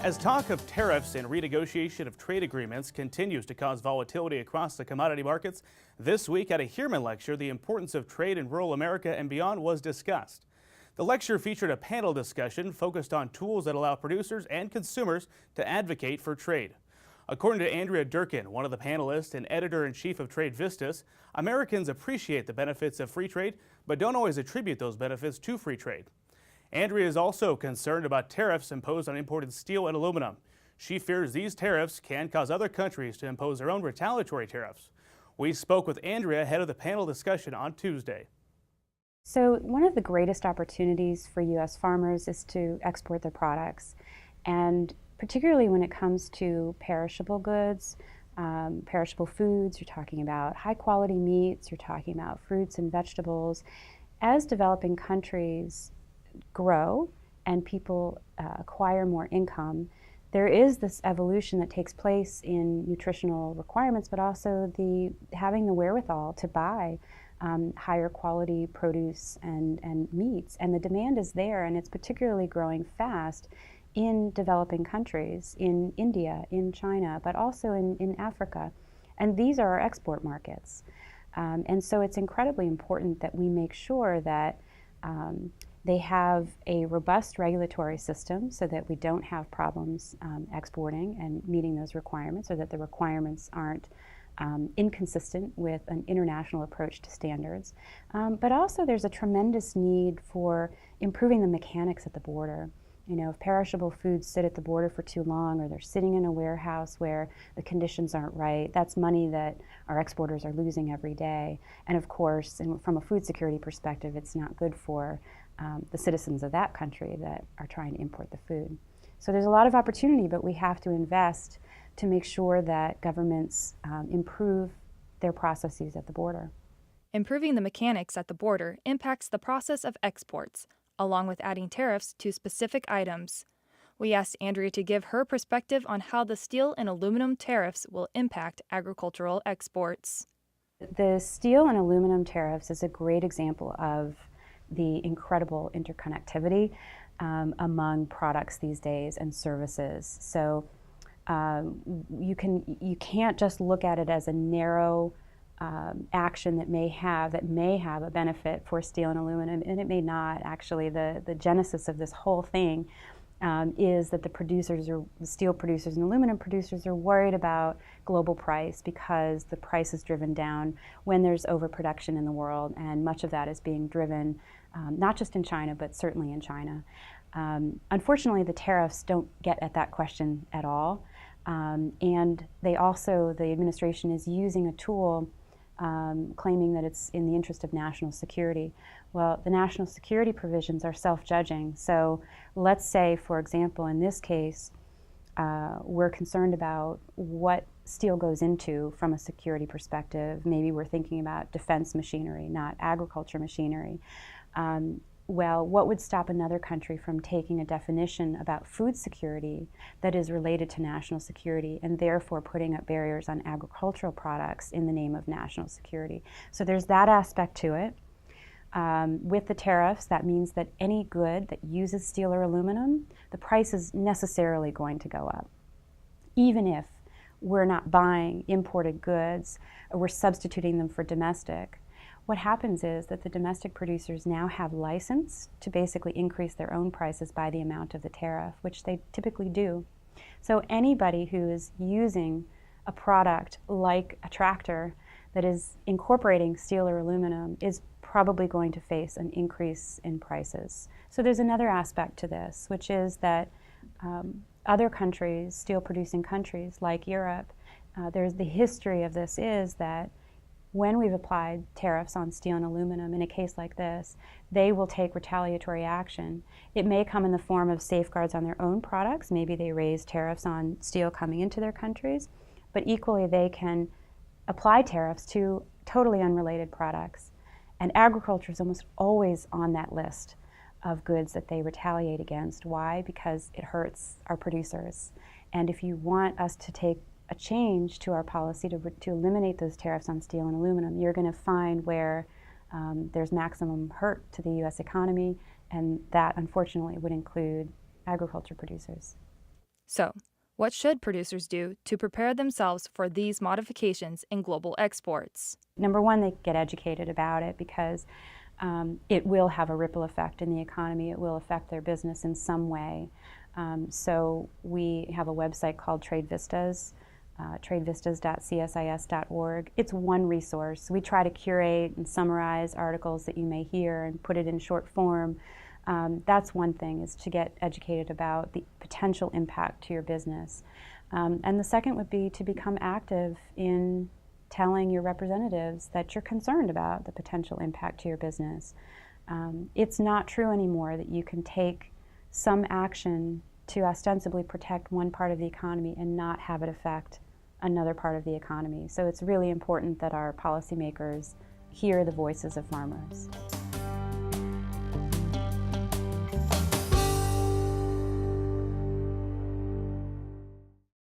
As talk of tariffs and renegotiation of trade agreements continues to cause volatility across the commodity markets, this week at a Heerman lecture, the importance of trade in rural America and beyond was discussed. The lecture featured a panel discussion focused on tools that allow producers and consumers to advocate for trade. According to Andrea Durkin, one of the panelists and editor-in-chief of TradeVistas, Americans appreciate the benefits of free trade, but don't always attribute those benefits to free trade. Andrea is also concerned about tariffs imposed on imported steel and aluminum. She fears these tariffs can cause other countries to impose their own retaliatory tariffs. We spoke with Andrea ahead of the panel discussion on Tuesday. So one of the greatest opportunities for U.S. farmers is to export their products. And particularly when it comes to perishable goods, perishable foods, you're talking about high quality meats, you're talking about fruits and vegetables. As developing countries grow and people acquire more income, there is this evolution that takes place in nutritional requirements, but also having the wherewithal to buy higher quality produce and meats. And the demand is there, and it's particularly growing fast in developing countries, in India, in China, but also in Africa. And these are our export markets. And so it's incredibly important that we make sure that they have a robust regulatory system so that we don't have problems exporting and meeting those requirements, or that the requirements aren't inconsistent with an international approach to standards. But also there's a tremendous need for improving the mechanics at the border. You know, if perishable foods sit at the border for too long, or they're sitting in a warehouse where the conditions aren't right, that's money that our exporters are losing every day. And of course, from a food security perspective, it's not good for the citizens of that country that are trying to import the food. So there's a lot of opportunity, but we have to invest to make sure that governments improve their processes at the border. Improving the mechanics at the border impacts the process of exports, along with adding tariffs to specific items. We asked Andrea to give her perspective on how the steel and aluminum tariffs will impact agricultural exports. The steel and aluminum tariffs is a great example of the incredible interconnectivity among products these days and services. So you can't just look at it as a narrow action that may have a benefit for steel and aluminum, and it may not. Actually, the genesis of this whole thing is that the steel producers and aluminum producers are worried about global price, because the price is driven down when there's overproduction in the world, and much of that is being driven not just in China, but certainly in China. Unfortunately, the tariffs don't get at that question at all, and the administration is using a tool claiming that it's in the interest of national security. Well, the national security provisions are self-judging. So let's say, for example, in this case, we're concerned about what steel goes into from a security perspective. Maybe we're thinking about defense machinery, not agriculture machinery. Well, what would stop another country from taking a definition about food security that is related to national security, and therefore putting up barriers on agricultural products in the name of national security? So there's that aspect to it. With the tariffs, that means that any good that uses steel or aluminum, the price is necessarily going to go up. Even if we're not buying imported goods, or we're substituting them for domestic, what happens is that the domestic producers now have license to basically increase their own prices by the amount of the tariff, which they typically do. So anybody who is using a product like a tractor that is incorporating steel or aluminum is probably going to face an increase in prices. So there's another aspect to this, which is that other countries, steel-producing countries like Europe, there's the history of this is that when we've applied tariffs on steel and aluminum in a case like this, they will take retaliatory action. It may come in the form of safeguards on their own products. Maybe they raise tariffs on steel coming into their countries, but equally they can apply tariffs to totally unrelated products. And agriculture is almost always on that list of goods that they retaliate against. Why? Because it hurts our producers. And if you want us to take a change to our policy to eliminate those tariffs on steel and aluminum, you're going to find where there's maximum hurt to the U.S. economy, and that unfortunately would include agriculture producers. So, what should producers do to prepare themselves for these modifications in global exports? Number one, they get educated about it because it will have a ripple effect in the economy. It will affect their business in some way. So we have a website called TradeVistas, tradevistas.csis.org. It's one resource. We try to curate and summarize articles that you may hear and put it in short form. That's one thing, is to get educated about the potential impact to your business. And the second would be to become active in telling your representatives that you're concerned about the potential impact to your business. It's not true anymore that you can take some action to ostensibly protect one part of the economy and not have it affect another part of the economy. So it's really important that our policymakers hear the voices of farmers.